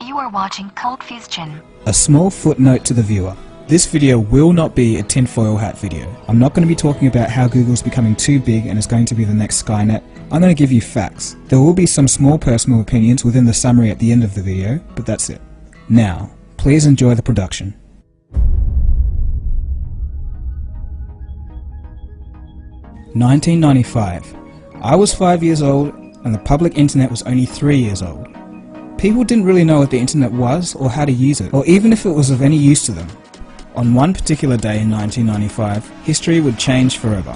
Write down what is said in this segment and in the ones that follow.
You are watching Cold Fusion. A small footnote to the viewer. This video will not be a tinfoil hat video. I'm not going to be talking about how Google's becoming too big and is going to be the next Skynet. I'm going to give you facts. There will be some small personal opinions within the summary at the end of the video, but that's it. Now, please enjoy the production. "1995. I was 5 years old and the public internet was only 3 years old. People didn't really know what the internet was or how to use it, or even if it was of any use to them. On one particular day in 1995, history would change forever.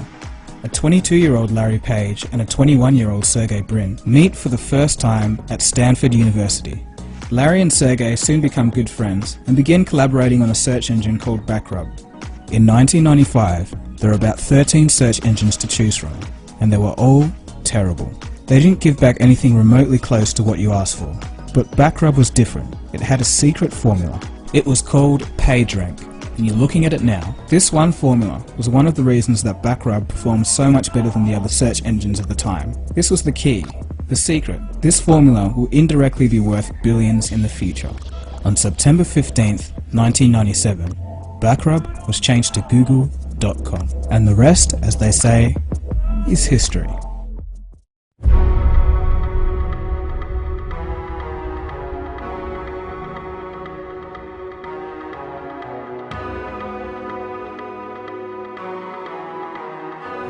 A 22-year-old Larry Page and a 21-year-old Sergey Brin meet for the first time at Stanford University. Larry and Sergey soon become good friends and begin collaborating on a search engine called Backrub. In 1995, there are about 13 search engines to choose from, and they were all terrible. They didn't give back anything remotely close to what you asked for. But Backrub was different. It had a secret formula. It was called PageRank, and you're looking at it now. This one formula was one of the reasons that Backrub performed so much better than the other search engines of the time. This was the key, the secret. This formula will indirectly be worth billions in the future. On September 15th, 1997, Backrub was changed to Google.com. And the rest, as they say, is history.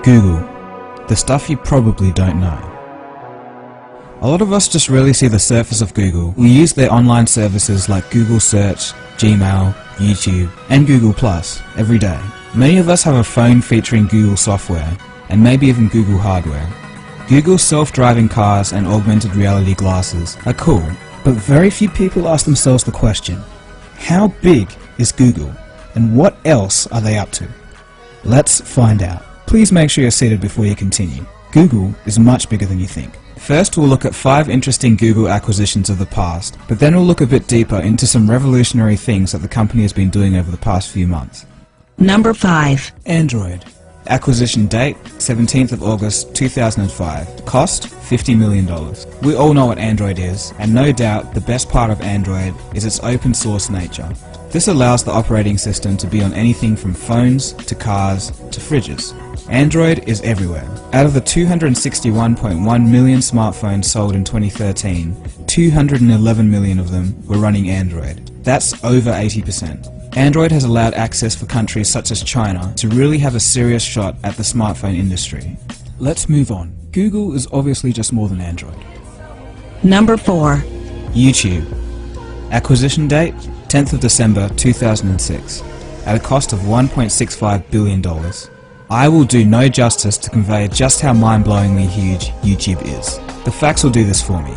Google, the stuff you probably don't know. A lot of us just really see the surface of Google. We use their online services like Google Search, Gmail, YouTube, and Google Plus every day. Many of us have a phone featuring Google software, and maybe even Google hardware. Google's self-driving cars and augmented reality glasses are cool, but very few people ask themselves the question, how big is Google, and what else are they up to? Let's find out. Please make sure you're seated before you continue. Google is much bigger than you think. First, we'll look at 5 interesting Google acquisitions of the past, but then we'll look a bit deeper into some revolutionary things that the company has been doing over the past few months. Number 5. Android. Acquisition date, 17th of August 2005. Cost, $50 million. We all know what Android is, and no doubt the best part of Android is its open source nature. This allows the operating system to be on anything from phones to cars to fridges. Android is everywhere. Out of the 261.1 million smartphones sold in 2013, 211 million of them were running Android. That's over 80%. Android has allowed access for countries such as China to really have a serious shot at the smartphone industry. Let's move on. Google is obviously just more than Android. Number 4. YouTube. Acquisition date, 10th of December 2006, at a cost of $1.65 billion. I will do no justice to convey just how mind-blowingly huge YouTube is. The facts will do this for me.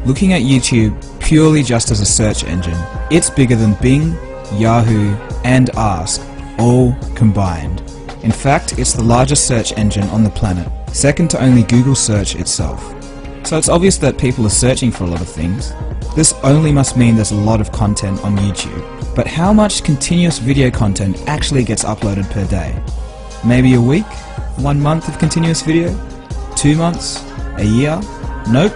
Looking at YouTube purely just as a search engine, it's bigger than Bing, Yahoo, and Ask, all combined. In fact, it's the largest search engine on the planet, second to only Google Search itself. So it's obvious that people are searching for a lot of things. This only must mean there's a lot of content on YouTube. But how much continuous video content actually gets uploaded per day? Maybe a week? 1 month of continuous video? 2 months? A year? Nope.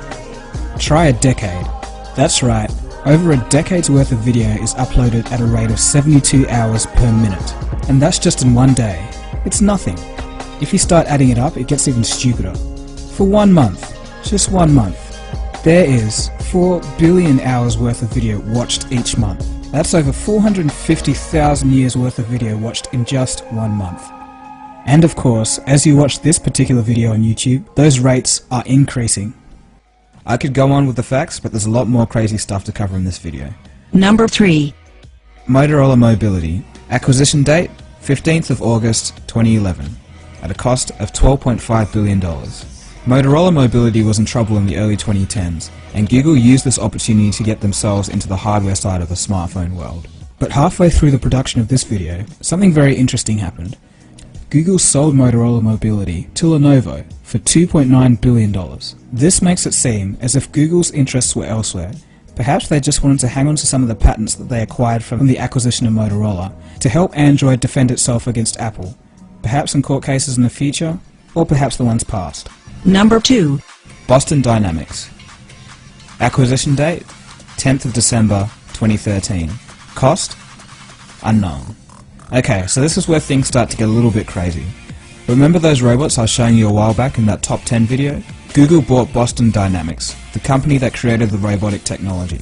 Try a decade. That's right. Over a decade's worth of video is uploaded at a rate of 72 hours per minute. And that's just in one day. It's nothing. If you start adding it up, it gets even stupider. For 1 month, just 1 month, there is 4 billion hours worth of video watched each month. That's over 450,000 years worth of video watched in just 1 month. And of course, as you watch this particular video on YouTube, those rates are increasing. I could go on with the facts, but there's a lot more crazy stuff to cover in this video. Number 3. Motorola Mobility. Acquisition date, 15th of August 2011, at a cost of $12.5 billion. Motorola Mobility was in trouble in the early 2010s, and Google used this opportunity to get themselves into the hardware side of the smartphone world. But halfway through the production of this video, something very interesting happened. Google sold Motorola Mobility to Lenovo for $2.9 billion. This makes it seem as if Google's interests were elsewhere. Perhaps they just wanted to hang on to some of the patents that they acquired from the acquisition of Motorola to help Android defend itself against Apple. Perhaps in court cases in the future, or perhaps the ones past. Number 2. Boston Dynamics. Acquisition date, 10th of December 2013. Cost? Unknown. Okay, so this is where things start to get a little bit crazy. Remember those robots I was showing you a while back in that top 10 video? Google bought Boston Dynamics, the company that created the robotic technology.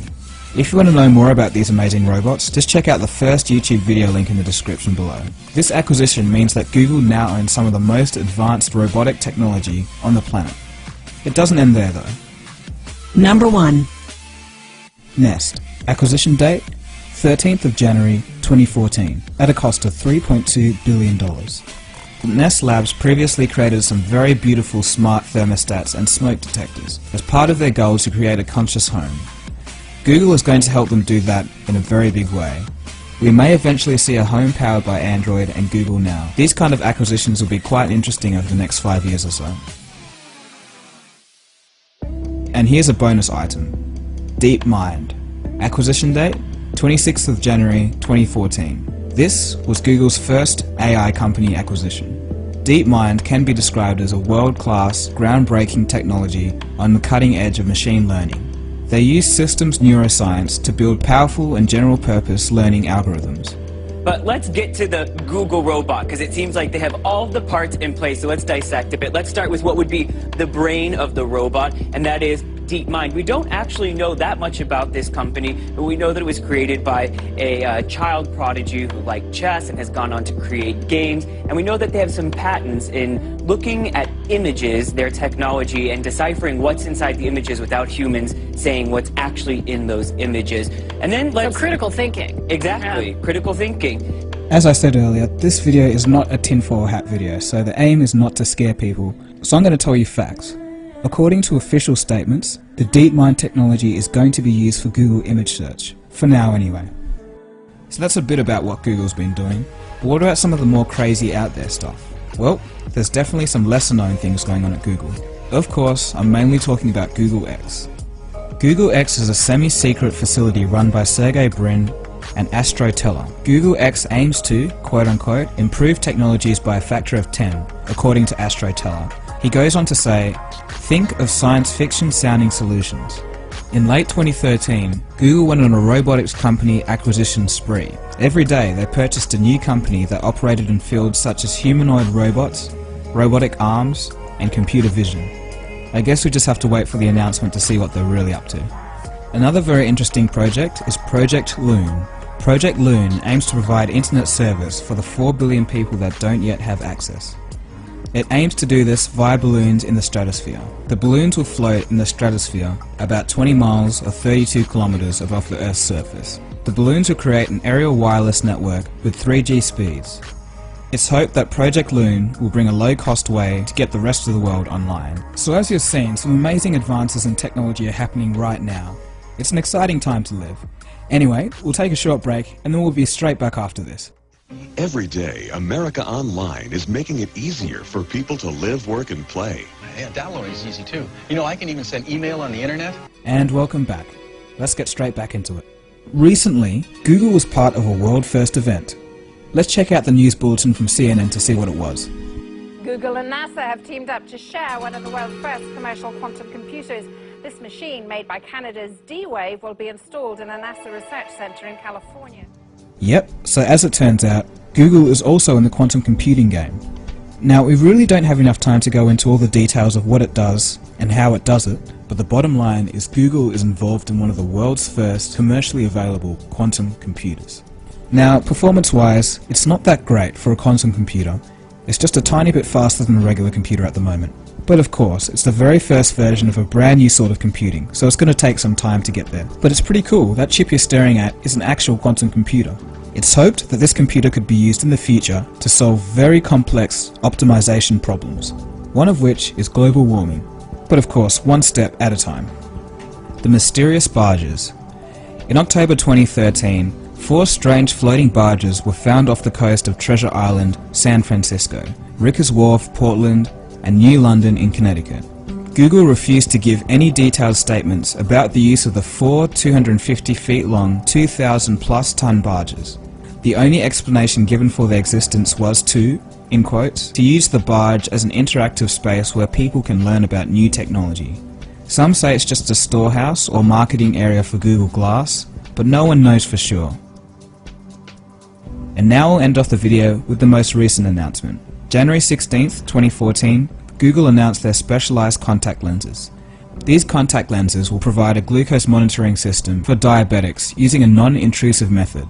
If you want to know more about these amazing robots, just check out the first YouTube video link in the description below. This acquisition means that Google now owns some of the most advanced robotic technology on the planet. It doesn't end there though. Number 1. Nest. Acquisition date? 13th of January 2014, at a cost of $3.2 billion. Nest Labs previously created some very beautiful smart thermostats and smoke detectors as part of their goal to create a conscious home. Google is going to help them do that in a very big way. We may eventually see a home powered by Android and Google Now. These kind of acquisitions will be quite interesting over the next 5 years or so. And here's a bonus item. DeepMind. Acquisition date? 26th of January 2014. This was Google's first AI company acquisition. DeepMind can be described as a world-class, groundbreaking technology on the cutting edge of machine learning. They use systems neuroscience to build powerful and general-purpose learning algorithms. But let's get to the Google robot, because it seems like they have all the parts in place, so let's dissect a bit. Let's start with what would be the brain of the robot, and that is DeepMind. We don't actually know that much about this company, but we know that it was created by a child prodigy who liked chess and has gone on to create games, and we know that they have some patents in looking at images, their technology, and deciphering what's inside the images without humans saying what's actually in those images. And then let's... So critical thinking. Exactly, Yeah. critical thinking. As I said earlier, this video is not a tinfoil hat video, so the aim is not to scare people. So I'm going to tell you facts. According to official statements, the DeepMind technology is going to be used for Google image search, for now anyway. So that's a bit about what Google's been doing, but what about some of the more crazy out there stuff? Well, there's definitely some lesser known things going on at Google. Of course, I'm mainly talking about Google X. Google X is a semi-secret facility run by Sergey Brin and Astro Teller. Google X aims to, quote-unquote, improve technologies by a factor of 10, according to Astro Teller. He goes on to say, think of science fiction sounding solutions. In late 2013, Google went on a robotics company acquisition spree. Every day they purchased a new company that operated in fields such as humanoid robots, robotic arms, and computer vision. I guess we just have to wait for the announcement to see what they're really up to. Another very interesting project is Project Loon. Project Loon aims to provide internet service for the 4 billion people that don't yet have access. It aims to do this via balloons in the stratosphere. The balloons will float in the stratosphere about 20 miles or 32 kilometers above the Earth's surface. The balloons will create an aerial wireless network with 3G speeds. It's hoped that Project Loon will bring a low-cost way to get the rest of the world online. So as you've seen, some amazing advances in technology are happening right now. It's an exciting time to live. Anyway, we'll take a short break and then we'll be straight back after this. Every day, America Online is making it easier for people to live, work, and play. Yeah, downloading is easy too. You know, I can even send email on the internet. And welcome back. Let's get straight back into it. Recently, Google was part of a world-first event. Let's check out the news bulletin from CNN to see what it was. Google and NASA have teamed up to share one of the world's first commercial quantum computers. This machine, made by Canada's D-Wave, will be installed in a NASA research center in California. Yep, so as it turns out, Google is also in the quantum computing game. Now, we really don't have enough time to go into all the details of what it does and how it does it, but the bottom line is Google is involved in one of the world's first commercially available quantum computers. Now, performance-wise, it's not that great for a quantum computer. It's just a tiny bit faster than a regular computer at the moment. But of course, it's the very first version of a brand new sort of computing, so it's going to take some time to get there. But it's pretty cool. That chip you're staring at is an actual quantum computer. It's hoped that this computer could be used in the future to solve very complex optimization problems, one of which is global warming. But of course, one step at a time. The mysterious barges. In October 2013, 4 strange floating barges were found off the coast of Treasure Island, San Francisco, Rikers Wharf, Portland, and New London in Connecticut. Google refused to give any detailed statements about the use of the 4 250 feet long, 2,000 plus ton barges. The only explanation given for their existence was to, in quotes, to use the barge as an interactive space where people can learn about new technology. Some say it's just a storehouse or marketing area for Google Glass, but no one knows for sure. And now we'll end off the video with the most recent announcement. January 16th, 2014, Google announced their specialized contact lenses. These contact lenses will provide a glucose monitoring system for diabetics using a non-intrusive method.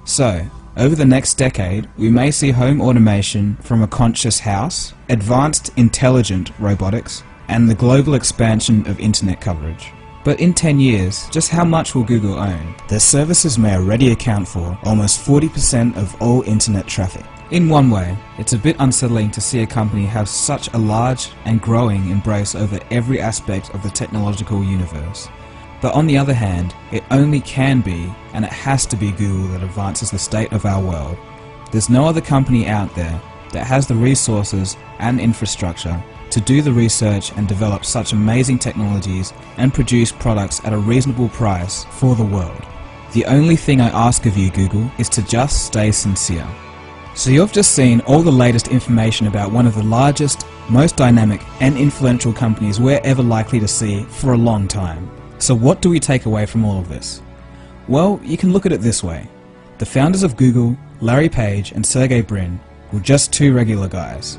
So, over the next decade, we may see home automation from a conscious house, advanced intelligent robotics, and the global expansion of internet coverage. But in 10 years, just how much will Google own? Their services may already account for almost 40% of all internet traffic. In one way, it's a bit unsettling to see a company have such a large and growing embrace over every aspect of the technological universe. But on the other hand, it only can be, and it has to be Google that advances the state of our world. There's no other company out there that has the resources and infrastructure to do the research and develop such amazing technologies and produce products at a reasonable price for the world. The only thing I ask of you, Google, is to just stay sincere. So you've just seen all the latest information about one of the largest, most dynamic and influential companies we're ever likely to see for a long time. So what do we take away from all of this? Well, you can look at it this way. The founders of Google, Larry Page and Sergey Brin, were just two regular guys.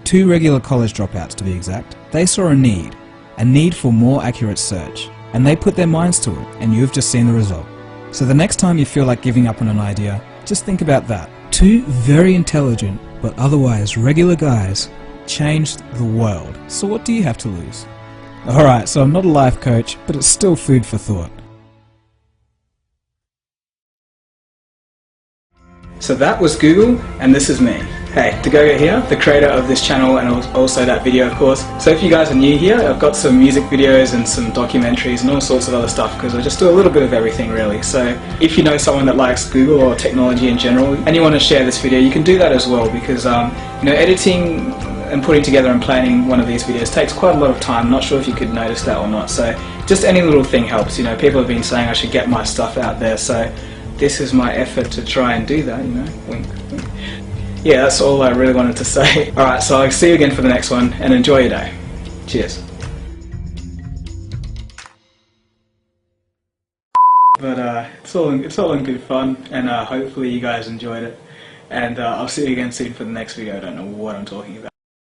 Two regular college dropouts to be exact. They saw a need for more accurate search, and they put their minds to it, and you've just seen the result. So the next time you feel like giving up on an idea, just think about that. Two very intelligent, but otherwise regular guys changed the world. So what do you have to lose? Alright, so I'm not a life coach, but it's still food for thought. So that was Google, and this is me. Hey, Dagogo here, the creator of this channel and also that video, of course. So if you guys are new here, I've got some music videos and some documentaries and all sorts of other stuff because I just do a little bit of everything really. So if you know someone that likes Google or technology in general and you want to share this video, you can do that as well because editing and putting together and planning one of these videos takes quite a lot of time. I'm not sure if you could notice that or not. So just any little thing helps. People have been saying I should get my stuff out there, so this is my effort to try and do that, wink, wink. Yeah, that's all I really wanted to say. Alright, so I'll see you again for the next one, and enjoy your day. Cheers. But it's all in good fun, and hopefully you guys enjoyed it. And I'll see you again soon for the next video. I don't know what I'm talking about.